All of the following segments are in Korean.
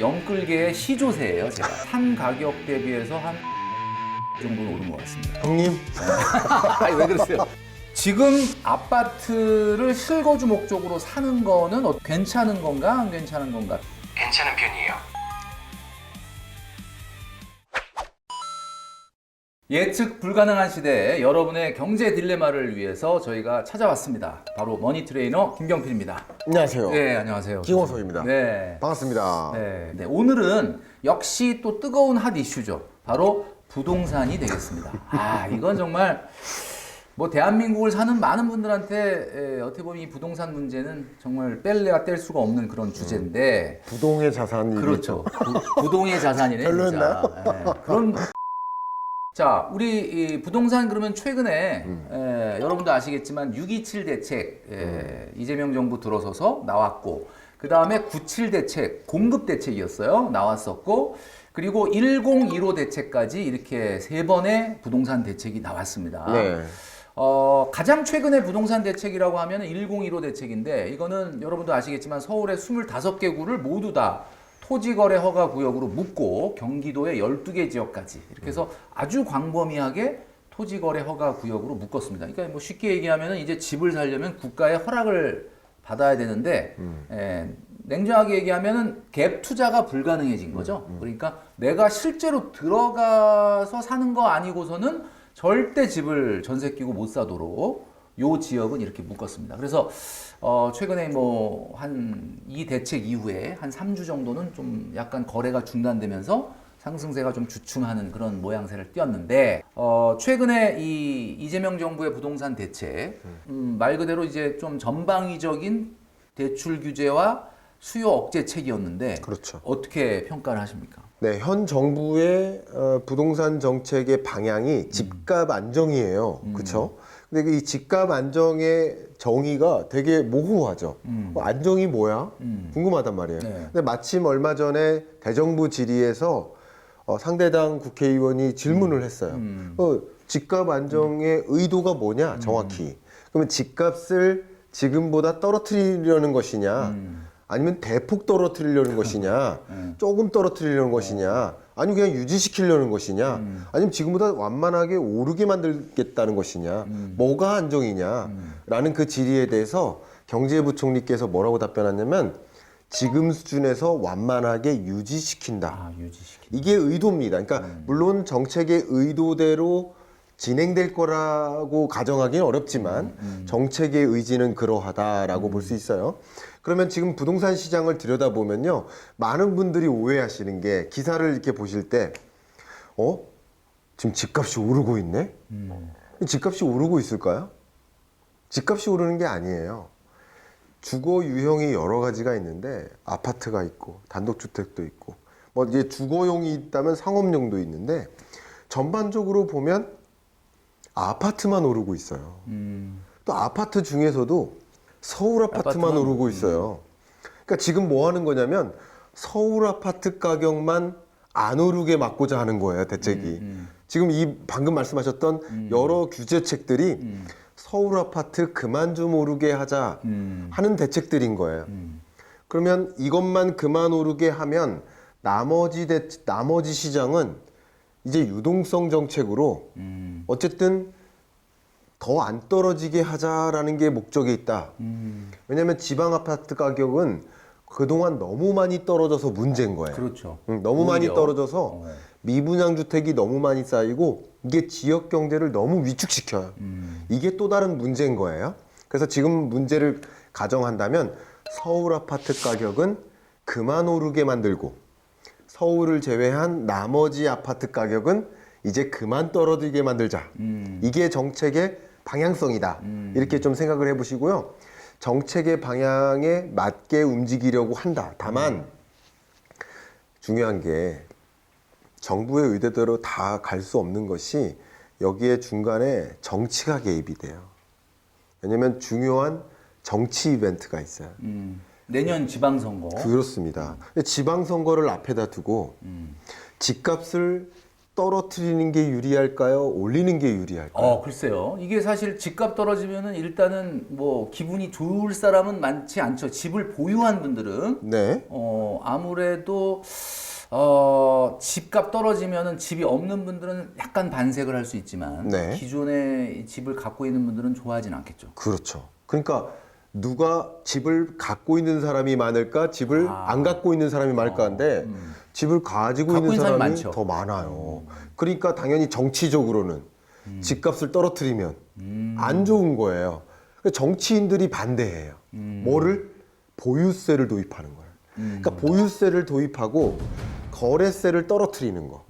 영끌계의 시조세예요. 제가 산 가격 대비해서 한 정도는 오른 것 같습니다. 형님? 아니 왜 그러세요? 지금 아파트를 실거주 목적으로 사는 거는 괜찮은 건가 안 괜찮은 건가? 괜찮은 편이에요. 예측 불가능한 시대에 여러분의 경제 딜레마를 위해서 저희가 찾아왔습니다. 바로 머니 트레이너 김경필입니다. 안녕하세요. 네, 안녕하세요. 김원석입니다. 네. 반갑습니다. 네, 오늘은 역시 또 뜨거운 핫 이슈죠. 바로 부동산이 되겠습니다. 이건 정말 뭐 대한민국을 사는 많은 분들한테 어떻게 보면 이 부동산 문제는 정말 뺄래야 뗄 수가 없는 그런 주제인데 부동의 자산이 그렇죠. 부동의 자산이네. 별로였나요? 진짜. 네, 그런 자, 우리 이 부동산 그러면 최근에 여러분도 아시겠지만 6.27 대책 이재명 정부 들어서서 나왔고 그 다음에 97 대책 공급 대책이었어요. 나왔었고 그리고 1015 대책까지 이렇게 세 번의 부동산 대책이 나왔습니다. 네. 가장 최근의 부동산 대책이라고 하면 1015 대책인데 이거는 여러분도 아시겠지만 서울의 25개 구를 모두 다 토지거래 허가 구역으로 묶고 경기도의 12개 지역까지 이렇게 해서 아주 광범위하게 토지거래 허가 구역으로 묶었습니다. 그러니까 뭐 쉽게 얘기하면 이제 집을 살려면 국가의 허락을 받아야 되는데 냉정하게 얘기하면 갭 투자가 불가능해진 거죠. 그러니까 내가 실제로 들어가서 사는 거 아니고서는 절대 집을 전세 끼고 못 사도록 요 지역은 이렇게 묶었습니다. 그래서 최근에 뭐 한 이 대책 이후에 한 3주 정도는 좀 약간 거래가 중단되면서 상승세가 좀 주춤하는 그런 모양새를 띄었는데 최근에 이 이재명 정부의 부동산 대책 말 그대로 이제 좀 전방위적인 대출 규제와 수요 억제책이었는데 그렇죠. 어떻게 평가를 하십니까? 네, 현 정부의 부동산 정책의 방향이 집값 안정이에요. 그렇죠? 근데 이 집값 안정의 정의가 되게 모호하죠. 안정이 뭐야? 궁금하단 말이에요. 네. 근데 마침 얼마 전에 대정부 질의에서 상대당 국회의원이 질문을 했어요. 집값 안정의 의도가 뭐냐, 정확히. 그러면 집값을 지금보다 떨어뜨리려는 것이냐, 아니면 대폭 떨어뜨리려는 것이냐, 조금 떨어뜨리려는 것이냐, 아니면 그냥 유지시키려는 것이냐, 아니면 지금보다 완만하게 오르게 만들겠다는 것이냐, 뭐가 안정이냐라는 그 질의에 대해서 경제부총리께서 뭐라고 답변하냐면 지금 수준에서 완만하게 유지시킨다. 이게 의도입니다. 그러니까 물론 정책의 의도대로 진행될 거라고 가정하기는 어렵지만 정책의 의지는 그러하다라고 볼 수 있어요. 그러면 지금 부동산 시장을 들여다보면요, 많은 분들이 오해하시는 게 기사를 이렇게 보실 때 지금 집값이 오르고 있네? 집값이 오르고 있을까요? 집값이 오르는 게 아니에요. 주거 유형이 여러 가지가 있는데 아파트가 있고 단독주택도 있고 뭐 이제 주거용이 있다면 상업용도 있는데 전반적으로 보면 아파트만 오르고 있어요. 또 아파트 중에서도 서울 아파트만 오르고 있어요. 그러니까 지금 뭐 하는 거냐면 서울 아파트 가격만 안 오르게 막고자 하는 거예요, 대책이. 지금 이 방금 말씀하셨던 여러 규제책들이 서울 아파트 그만 좀 오르게 하자 하는 대책들인 거예요. 그러면 이것만 그만 오르게 하면 나머지 시장은 이제 유동성 정책으로 어쨌든 더 안 떨어지게 하자라는 게 목적에 있다. 왜냐하면 지방 아파트 가격은 그동안 너무 많이 떨어져서 문제인 거예요. 그렇죠. 너무 많이 떨어져서 미분양 주택이 너무 많이 쌓이고 이게 지역 경제를 너무 위축시켜요. 이게 또 다른 문제인 거예요. 그래서 지금 문제를 가정한다면 서울 아파트 가격은 그만 오르게 만들고 서울을 제외한 나머지 아파트 가격은 이제 그만 떨어지게 만들자. 이게 정책의 방향성이다. 이렇게 좀 생각을 해보시고요. 정책의 방향에 맞게 움직이려고 한다. 다만 중요한 게 정부의 의도대로 다 갈 수 없는 것이 여기에 중간에 정치가 개입이 돼요. 왜냐하면 중요한 정치 이벤트가 있어요. 내년 지방선거. 그렇습니다. 근데 지방선거를 앞에다 두고 집값을 떨어뜨리는 게 유리할까요? 올리는 게 유리할까요? 글쎄요. 이게 사실 집값 떨어지면은 일단은 뭐 기분이 좋을 사람은 많지 않죠. 집을 보유한 분들은 네. 아무래도 집값 떨어지면은 집이 없는 분들은 약간 반색을 할 수 있지만 네. 기존에 집을 갖고 있는 분들은 좋아하진 않겠죠. 그렇죠. 그러니까 누가 집을 갖고 있는 사람이 많을까? 집을 안 갖고 있는 사람이 많을까? 한데 집을 가지고 있는 사람이 많죠. 더 많아요. 그러니까 당연히 정치적으로는 집값을 떨어뜨리면 안 좋은 거예요. 그러니까 정치인들이 반대해요. 뭐를? 보유세를 도입하는 거예요. 그러니까 보유세를 도입하고 거래세를 떨어뜨리는 거.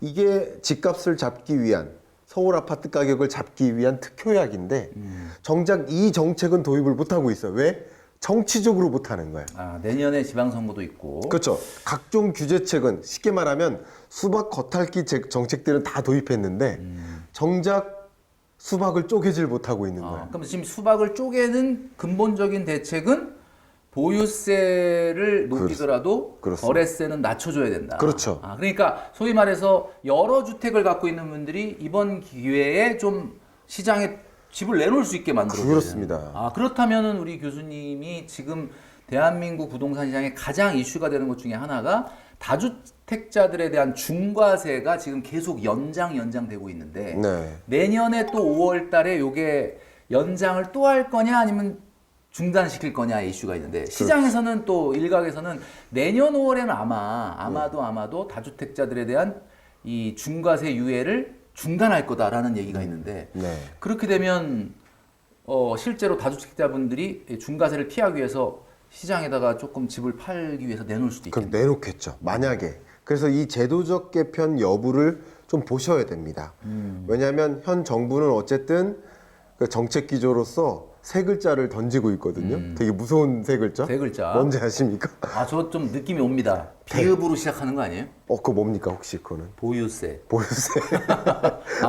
이게 집값을 잡기 위한, 서울 아파트 가격을 잡기 위한 특효약인데 정작 이 정책은 도입을 못하고 있어요. 왜? 정치적으로 못하는 거예요. 내년에 지방선거도 있고. 그렇죠. 각종 규제책은 쉽게 말하면 수박 겉핥기 정책들은 다 도입했는데 정작 수박을 쪼개질 못하고 있는 거예요. 그럼 지금 수박을 쪼개는 근본적인 대책은 보유세를 높이더라도 그렇습니다. 거래세는 낮춰줘야 된다. 그렇죠. 그러니까 소위 말해서 여러 주택을 갖고 있는 분들이 이번 기회에 좀 시장에 집을 내놓을 수 있게 만들어줘야 그렇습니다. 된다. 그렇다면은 우리 교수님이 지금 대한민국 부동산 시장에 가장 이슈가 되는 것 중에 하나가 다주택자들에 대한 중과세가 지금 계속 연장되고 있는데 네. 내년에 또 5월 달에 요게 연장을 또 할 거냐 아니면 중단시킬 거냐의 이슈가 있는데 시장에서는 또 일각에서는 내년 5월에는 아마도 다주택자들에 대한 이 중과세 유예를 중단할 거다라는 얘기가 있는데 네. 그렇게 되면 실제로 다주택자분들이 중과세를 피하기 위해서 시장에다가 조금 집을 팔기 위해서 내놓을 수도 그럼 있겠네요. 내놓겠죠. 만약에. 그래서 이 제도적 개편 여부를 좀 보셔야 됩니다. 왜냐하면 현 정부는 어쨌든 그 정책 기조로서 세 글자를 던지고 있거든요. 되게 무서운 세 글자. 세 글자. 뭔지 아십니까? 저 좀 느낌이 옵니다. 비읍으로 시작하는 거 아니에요? 그거 뭡니까 혹시 그거는? 보유세. 보유세.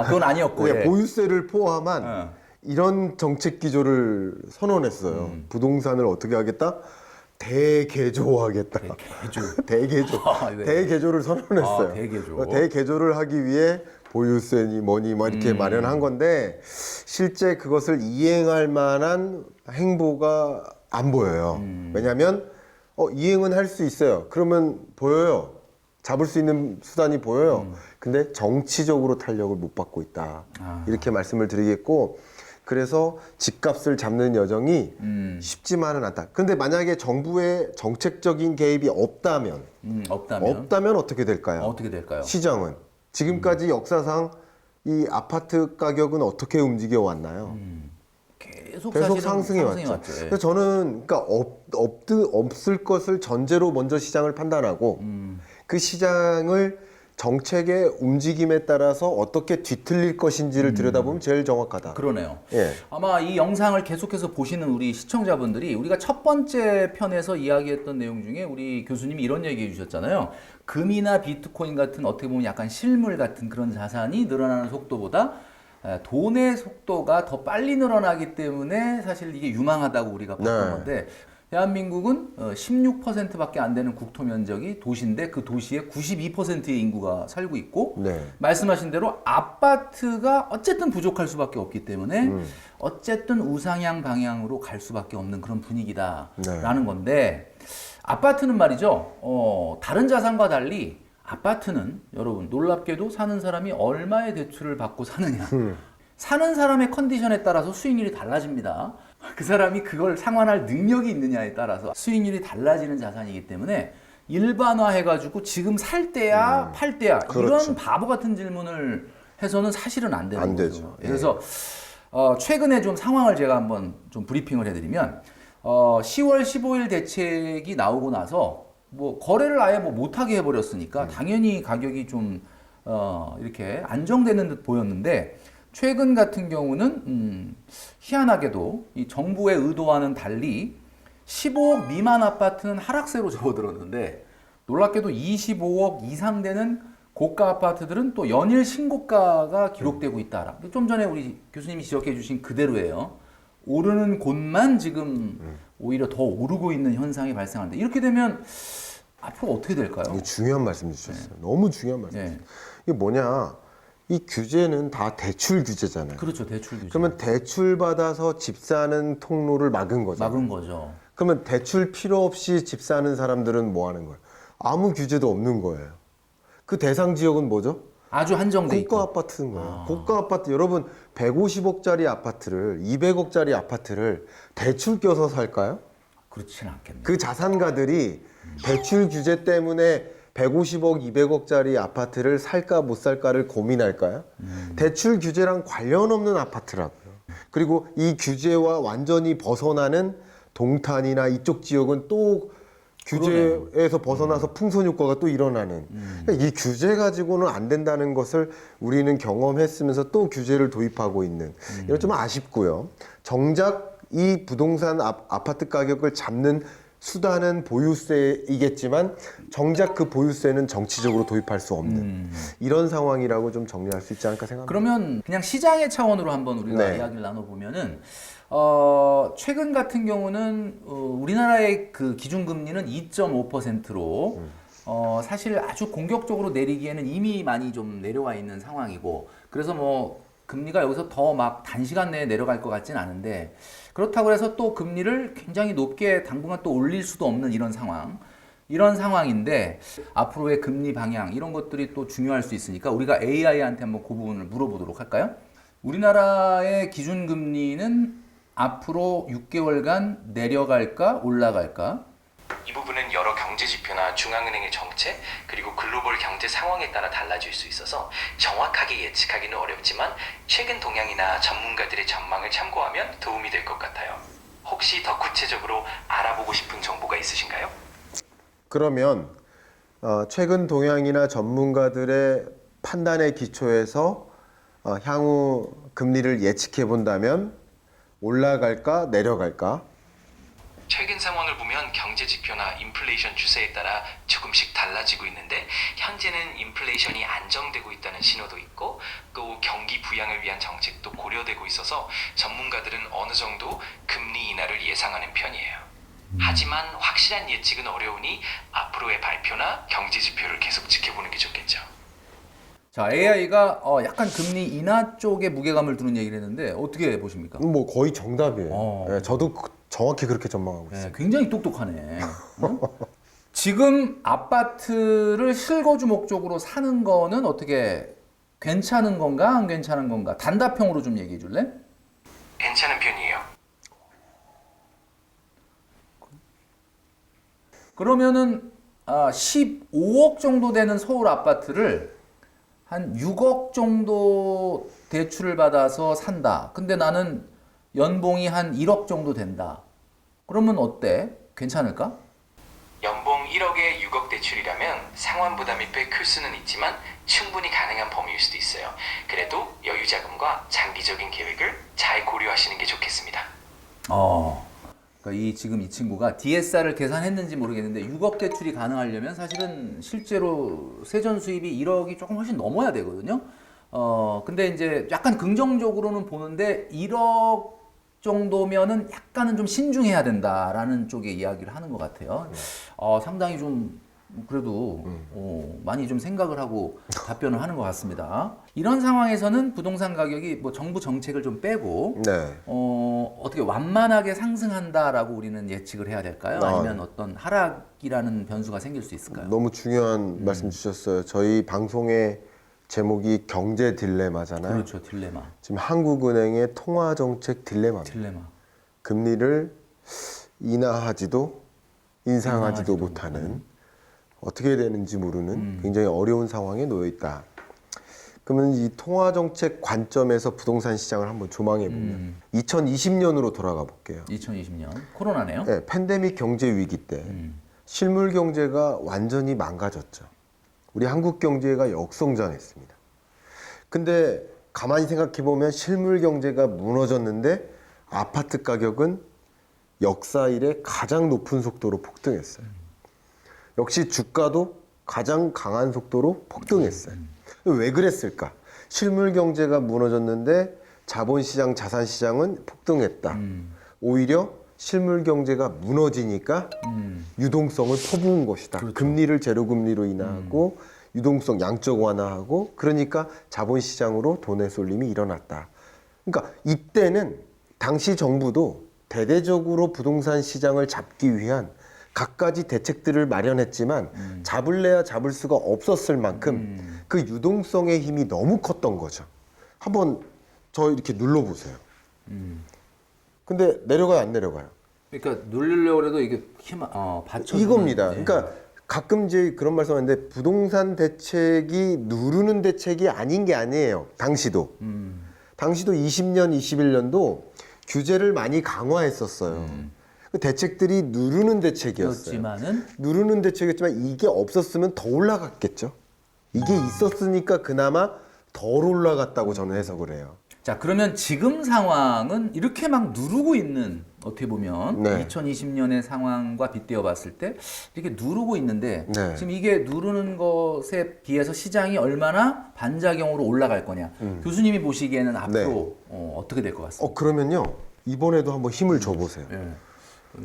그건 아니었고. 네, 예. 보유세를 포함한 이런 정책 기조를 선언했어요. 부동산을 어떻게 하겠다? 대개조하겠다. 대개조. 네. 대개조를 선언했어요. 대개조. 대개조를 하기 위해 보유세니 뭐니 뭐 이렇게 마련한 건데 실제 그것을 이행할 만한 행보가 안 보여요. 왜냐하면 이행은 할 수 있어요. 그러면 보여요. 잡을 수 있는 수단이 보여요. 근데 정치적으로 탄력을 못 받고 있다. 이렇게 말씀을 드리겠고 그래서 집값을 잡는 여정이 쉽지만은 않다. 근데 만약에 정부의 정책적인 개입이 없다면 어떻게 될까요? 어떻게 될까요? 시장은 지금까지 역사상 이 아파트 가격은 어떻게 움직여 왔나요? 계속 상승해 왔죠. 예. 그래서 저는 그러니까 없을 것을 전제로 먼저 시장을 판단하고 그 시장을 정책의 움직임에 따라서 어떻게 뒤틀릴 것인지를 들여다보면 제일 정확하다. 그러네요. 예. 아마 이 영상을 계속해서 보시는 우리 시청자분들이 우리가 첫 번째 편에서 이야기했던 내용 중에 우리 교수님이 이런 얘기해 주셨잖아요. 금이나 비트코인 같은 어떻게 보면 약간 실물 같은 그런 자산이 늘어나는 속도보다 돈의 속도가 더 빨리 늘어나기 때문에 사실 이게 유망하다고 우리가 봤던 네. 건데 대한민국은 16%밖에 안 되는 국토 면적이 도시인데 그 도시에 92%의 인구가 살고 있고 네. 말씀하신 대로 아파트가 어쨌든 부족할 수밖에 없기 때문에 어쨌든 우상향 방향으로 갈 수밖에 없는 그런 분위기다라는 건데 아파트는 말이죠. 다른 자산과 달리 아파트는 여러분 놀랍게도 사는 사람이 얼마의 대출을 받고 사느냐 사는 사람의 컨디션에 따라서 수익률이 달라집니다. 그 사람이 그걸 상환할 능력이 있느냐에 따라서 수익률이 달라지는 자산이기 때문에 일반화해가지고 지금 살 때야 팔 때야 그렇죠. 이런 바보 같은 질문을 해서는 사실은 안 되는 안 거죠. 되죠. 그래서 최근에 좀 상황을 제가 한번 좀 브리핑을 해드리면 10월 15일 대책이 나오고 나서 뭐 거래를 아예 뭐 못하게 해버렸으니까 당연히 가격이 좀 이렇게 안정되는 듯 보였는데 최근 같은 경우는 희한하게도 이 정부의 의도와는 달리 15억 미만 아파트는 하락세로 접어들었는데 놀랍게도 25억 이상 되는 고가 아파트들은 또 연일 신고가가 기록되고 있다. 좀 전에 우리 교수님이 지적해 주신 그대로예요. 오르는 곳만 지금 오히려 더 오르고 있는 현상이 발생하는데 이렇게 되면 앞으로 어떻게 될까요? 이게 중요한 말씀 주셨어요. 너무 중요한 말씀. 네. 이게 뭐냐? 이 규제는 다 대출 규제잖아요. 그렇죠. 대출 규제. 그러면 대출 받아서 집 사는 통로를 막은 거죠. 막은 거죠. 그러면 대출 필요 없이 집 사는 사람들은 뭐 하는 거예요? 아무 규제도 없는 거예요. 그 대상 지역은 뭐죠? 아주 한정돼 있고. 고가 아파트인 거예요. 고가 아파트, 여러분 150억짜리 아파트를 200억짜리 아파트를 대출 껴서 살까요? 그렇지는 않겠네. 그 자산가들이 대출 규제 때문에 150억, 200억짜리 아파트를 살까 못 살까를 고민할까요? 대출 규제랑 관련 없는 아파트라고요. 그리고 이 규제와 완전히 벗어나는 동탄이나 이쪽 지역은 또 규제에서 벗어나서 풍선 효과가 또 일어나는. 그러니까 이 규제 가지고는 안 된다는 것을 우리는 경험했으면서 또 규제를 도입하고 있는. 이건 좀 아쉽고요. 정작 이 부동산 아파트 가격을 잡는 수단은 보유세이겠지만 정작 그 보유세는 정치적으로 도입할 수 없는 이런 상황이라고 좀 정리할 수 있지 않을까 생각합니다. 그러면 그냥 시장의 차원으로 한번 우리가 네. 이야기를 나눠보면은 최근 같은 경우는 우리나라의 그 기준금리는 2.5%로 사실 아주 공격적으로 내리기에는 이미 많이 좀 내려와 있는 상황이고 그래서 뭐 금리가 여기서 더 막 단시간 내에 내려갈 것 같진 않은데 그렇다고 해서 또 금리를 굉장히 높게 당분간 또 올릴 수도 없는 이런 상황인데 앞으로의 금리 방향 이런 것들이 또 중요할 수 있으니까 우리가 AI한테 한번 그 부분을 물어보도록 할까요? 우리나라의 기준금리는 앞으로 6개월간 내려갈까 올라갈까? 이 부분은 여러 경제 지표나 중앙은행의 정책 그리고 글로벌 경제 상황에 따라 달라질 수 있어서 정확하게 예측하기는 어렵지만 최근 동향이나 전문가들의 전망을 참고하면 도움이 될 것 같아요. 혹시 더 구체적으로 알아보고 싶은 정보가 있으신가요? 그러면 최근 동향이나 전문가들의 판단에 기초해서 향후 금리를 예측해 본다면 올라갈까 내려갈까? 최근 상황을 보면 경제 지표나 인플레이션 추세에 따라 조금씩 달라지고 있는데 현재는 인플레이션이 안정되고 있다는 신호도 있고 또 경기 부양을 위한 정책도 고려되고 있어서 전문가들은 어느 정도 금리 인하를 예상하는 편이에요. 하지만 확실한 예측은 어려우니 앞으로의 발표나 경제 지표를 계속 지켜보는 게 좋겠죠. 자, AI가 약간 금리 인하 쪽에 무게감을 두는 얘기를 했는데 어떻게 보십니까? 뭐 거의 정답이에요. 네, 저도 정확히 그렇게 전망하고 있어요. 네, 굉장히 똑똑하네. 응? 지금 아파트를 실거주 목적으로 사는 거는 어떻게 괜찮은 건가 안 괜찮은 건가? 단답형으로 좀 얘기해 줄래? 괜찮은 편이에요. 그러면은 15억 정도 되는 서울 아파트를 한 6억 정도 대출을 받아서 산다. 근데 나는 연봉이 한 1억 정도 된다. 그러면 어때? 괜찮을까? 연봉 1억에 6억 대출이라면 상환 부담이 꽤 클 수는 있지만 충분히 가능한 범위일 수도 있어요. 그래도 여유 자금과 장기적인 계획을 잘 고려하시는 게 좋겠습니다. 그러니까 지금 이 친구가 DSR을 계산했는지 모르겠는데 6억 대출이 가능하려면 사실은 실제로 세전 수입이 1억이 조금 훨씬 넘어야 되거든요. 근데 이제 약간 긍정적으로는 보는데 1억 정도면은 약간은 좀 신중해야 된다라는 쪽의 이야기를 하는 것 같아요. 상당히 좀 그래도 많이 좀 생각을 하고 답변을 하는 것 같습니다. 이런 상황에서는 부동산 가격이 뭐 정부 정책을 좀 빼고 네. 어떻게 완만하게 상승한다라고 우리는 예측을 해야 될까요? 아니면 어떤 하락이라는 변수가 생길 수 있을까요? 너무 중요한 말씀 주셨어요. 저희 방송의 제목이 경제 딜레마잖아요. 그렇죠, 딜레마. 지금 한국은행의 통화정책 딜레마입니다. 딜레마. 금리를 인하하지도 인상하지도 못하는 어떻게 되는지 모르는 굉장히 어려운 상황에 놓여 있다. 그러면 이 통화정책 관점에서 부동산 시장을 한번 조망해 보면 2020년으로 돌아가 볼게요. 2020년 코로나네요. 네, 팬데믹 경제 위기 때 실물 경제가 완전히 망가졌죠. 우리 한국 경제가 역성장했습니다. 근데 가만히 생각해 보면 실물 경제가 무너졌는데 아파트 가격은 역사 이래 가장 높은 속도로 폭등했어요. 역시 주가도 가장 강한 속도로 폭등했어요. 왜 그랬을까? 실물 경제가 무너졌는데 자본시장, 자산시장은 폭등했다. 오히려 실물 경제가 무너지니까 유동성을 퍼부은 것이다. 그렇죠. 금리를 제로금리로 인하하고 유동성 양적 완화하고 그러니까 자본시장으로 돈의 쏠림이 일어났다. 그러니까 이때는 당시 정부도 대대적으로 부동산 시장을 잡기 위한 갖가지 대책들을 마련했지만 잡을래야 잡을 수가 없었을 만큼 그 유동성의 힘이 너무 컸던 거죠. 한번 저 이렇게 눌러보세요. 근데 내려가요, 안 내려가요? 그러니까 누르려고 해도 이게 받쳐 이겁니다. 그러니까 가끔 이제 그런 말씀하는데 부동산 대책이 누르는 대책이 아닌 게 아니에요. 당시도 20년, 21년도 규제를 많이 강화했었어요. 그 대책들이 누르는 대책이었어요. 누르는 대책이었지만 이게 없었으면 더 올라갔겠죠. 이게 있었으니까 그나마 덜 올라갔다고 저는 해석을 해요. 자, 그러면 지금 상황은 이렇게 막 누르고 있는, 어떻게 보면 네. 2020년의 상황과 빗대어 봤을 때 이렇게 누르고 있는데 네. 지금 이게 누르는 것에 비해서 시장이 얼마나 반작용으로 올라갈 거냐. 교수님이 보시기에는 앞으로 어떻게 될 것 같습니다. 그러면요. 이번에도 한번 힘을 줘보세요. 네.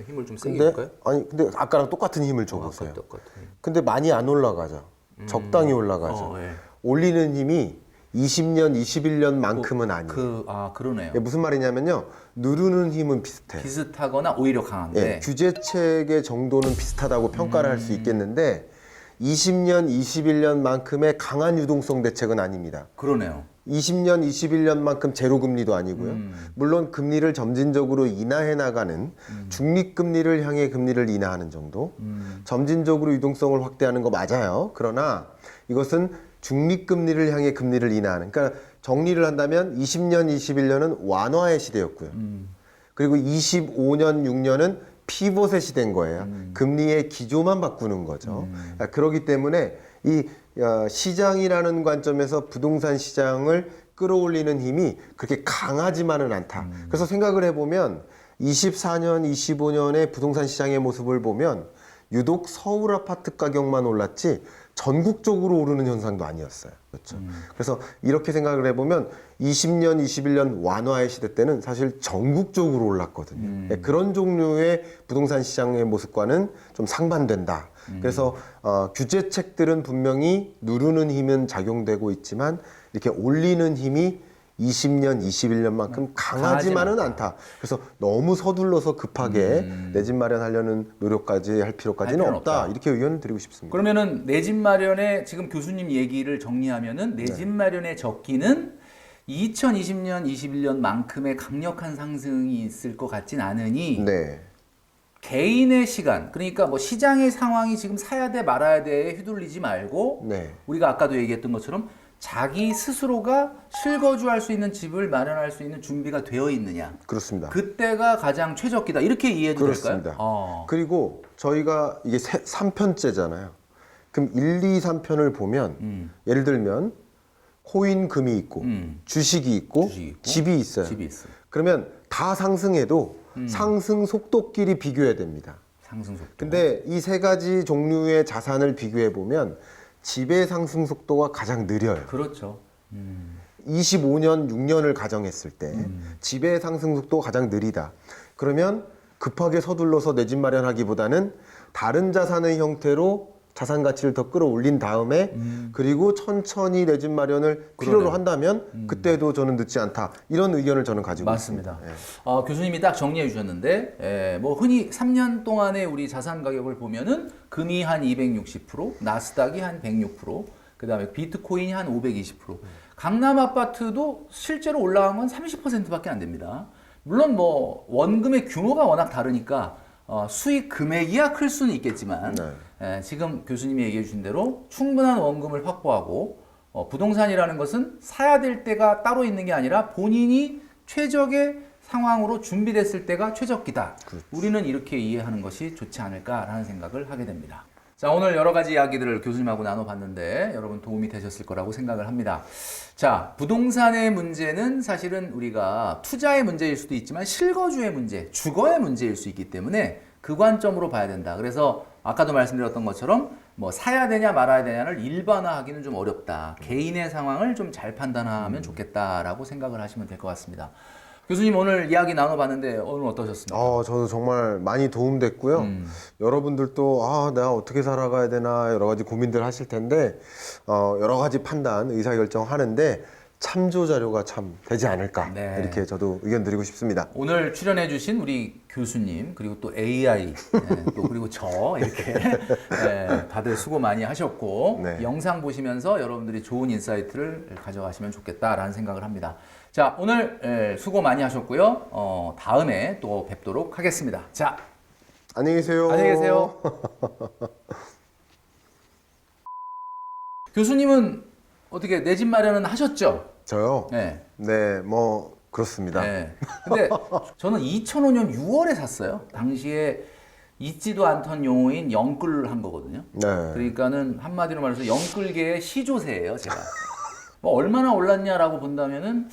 힘을 좀 세게 근데 줄까요? 근데 아까랑 똑같은 힘을 줘보세요. 똑같아. 근데 많이 안 올라가죠. 적당히 올라가죠. 예. 올리는 힘이 20년, 21년만큼은 아니에요. 그러네요. 무슨 말이냐면요. 누르는 힘은 비슷해. 비슷하거나 오히려 강한데. 규제책의 정도는 비슷하다고 평가를 할 수 있겠는데 20년, 21년만큼의 강한 유동성 대책은 아닙니다. 그러네요. 20년, 21년만큼 제로금리도 아니고요. 물론 금리를 점진적으로 인하해 나가는 중립금리를 향해 금리를 인하하는 정도. 점진적으로 유동성을 확대하는 거 맞아요. 그러나 이것은 중립금리를 향해 금리를 인하하는. 그러니까 정리를 한다면 20년, 21년은 완화의 시대였고요. 그리고 25년, 6년은 피벗의 시대인 거예요. 금리의 기조만 바꾸는 거죠. 그렇기 때문에 이 시장이라는 관점에서 부동산 시장을 끌어올리는 힘이 그렇게 강하지만은 않다. 그래서 생각을 해보면 24년, 25년의 부동산 시장의 모습을 보면 유독 서울 아파트 가격만 올랐지 전국적으로 오르는 현상도 아니었어요. 그렇죠. 그래서 이렇게 생각을 해보면 20년, 21년 완화의 시대 때는 사실 전국적으로 올랐거든요. 그런 종류의 부동산 시장의 모습과는 좀 상반된다. 그래서 규제책들은 분명히 누르는 힘은 작용되고 있지만 이렇게 올리는 힘이 20년, 21년만큼 강하지만은 않다. 그래서 너무 서둘러서 급하게 내 집 마련하려는 노력까지 할 필요까지는 없다. 이렇게 의견을 드리고 싶습니다. 그러면은 내 집 마련의 지금 교수님 얘기를 정리하면은 내 집 마련의 적기는 2020년, 21년만큼의 강력한 상승이 있을 것 같진 않으니 네. 개인의 시간, 그러니까 뭐 시장의 상황이 지금 사야 돼 말아야 돼에 휘둘리지 말고 네. 우리가 아까도 얘기했던 것처럼 자기 스스로가 실거주할 수 있는 집을 마련할 수 있는 준비가 되어 있느냐. 그렇습니다. 그때가 가장 최적기다. 이렇게 이해해도 그렇습니다. 될까요? 그리고 저희가 이게 3편째잖아요. 그럼 1, 2, 3편을 보면 예를 들면 코인 금이 있고 주식이 있고 집이 있어요. 그러면 다 상승해도 상승 속도끼리 비교해야 됩니다. 상승 속도. 근데 이 세 가지 종류의 자산을 비교해 보면 집의 상승 속도가 가장 느려요. 그렇죠. 25년, 6년을 가정했을 때 집의 상승 속도가 가장 느리다. 그러면 급하게 서둘러서 내 집 마련하기보다는 다른 자산의 형태로 자산 가치를 더 끌어올린 다음에 그리고 천천히 내 집 마련을 필요로 한다면 그때도 저는 늦지 않다. 이런 의견을 저는 가지고 맞습니다. 있습니다. 교수님이 딱 정리해 주셨는데 뭐 흔히 3년 동안의 우리 자산 가격을 보면은 금이 한 260%, 나스닥이 한 106%, 그다음에 비트코인이 한 520%. 강남 아파트도 실제로 올라간 건 30%밖에 안 됩니다. 물론 뭐 원금의 규모가 워낙 다르니까 수익 금액이야 클 수는 있겠지만 지금 교수님이 얘기해 주신 대로 충분한 원금을 확보하고 부동산이라는 것은 사야 될 때가 따로 있는 게 아니라 본인이 최적의 상황으로 준비됐을 때가 최적기다. 그렇지. 우리는 이렇게 이해하는 것이 좋지 않을까라는 생각을 하게 됩니다. 자, 오늘 여러 가지 이야기들을 교수님하고 나눠봤는데 여러분 도움이 되셨을 거라고 생각을 합니다. 자, 부동산의 문제는 사실은 우리가 투자의 문제일 수도 있지만 실거주의 문제, 주거의 문제일 수 있기 때문에 그 관점으로 봐야 된다. 그래서 아까도 말씀드렸던 것처럼 뭐 사야 되냐 말아야 되냐를 일반화하기는 좀 어렵다. 개인의 상황을 좀 잘 판단하면 좋겠다라고 생각을 하시면 될 것 같습니다. 교수님 오늘 이야기 나눠봤는데 오늘 어떠셨습니까? 저도 정말 많이 도움됐고요. 여러분들도 내가 어떻게 살아가야 되나 여러 가지 고민들 하실 텐데 여러 가지 판단, 의사결정 하는데 참조 자료가 참 되지 않을까 네. 이렇게 저도 의견 드리고 싶습니다. 오늘 출연해주신 우리 교수님 그리고 또 AI 또 그리고 저 이렇게 다들 수고 많이 하셨고 네. 영상 보시면서 여러분들이 좋은 인사이트를 가져가시면 좋겠다라는 생각을 합니다. 자 오늘 수고 많이 하셨고요. 다음에 또 뵙도록 하겠습니다. 자 안녕히 계세요. 안녕히 계세요. 교수님은 어떻게 내 집 마련은 하셨죠? 저요? 네. 네, 뭐 그렇습니다. 네. 근데 저는 2005년 6월에 샀어요. 당시에 잊지도 않던 용어인 영끌을 한 거거든요. 네. 그러니까는 한마디로 말해서 영끌계의 시조세예요, 제가. 뭐 얼마나 올랐냐라고 본다면은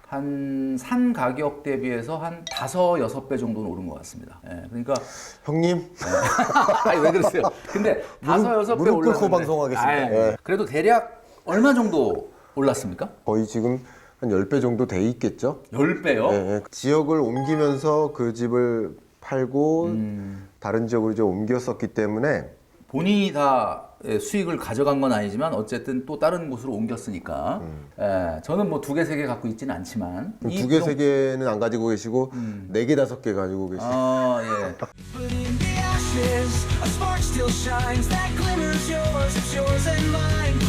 한 산 가격 대비해서 한 5-6배 정도는 오른 것 같습니다. 예, 그러니까 형님 아니 왜 그러세요? 근데 5-6배 무릎 꿇고 올랐는데 방송하겠습니다. 아이, 예. 그래도 대략 얼마 정도 올랐습니까? 거의 지금 한 10배 정도 돼 있겠죠? 10배요? 네, 지역을 옮기면서 그 집을 팔고 다른 지역으로 이제 옮겼었기 때문에 본인이 다 수익을 가져간 건 아니지만 어쨌든 또 다른 곳으로 옮겼으니까 저는 뭐 2개, 3개 갖고 있지는 않지만 이 2개, 3개는 안 가지고 계시고 4개, 5개 가지고 계시고 예. But in the ashes, a spark still shines that glimmers yours, it's yours and mine.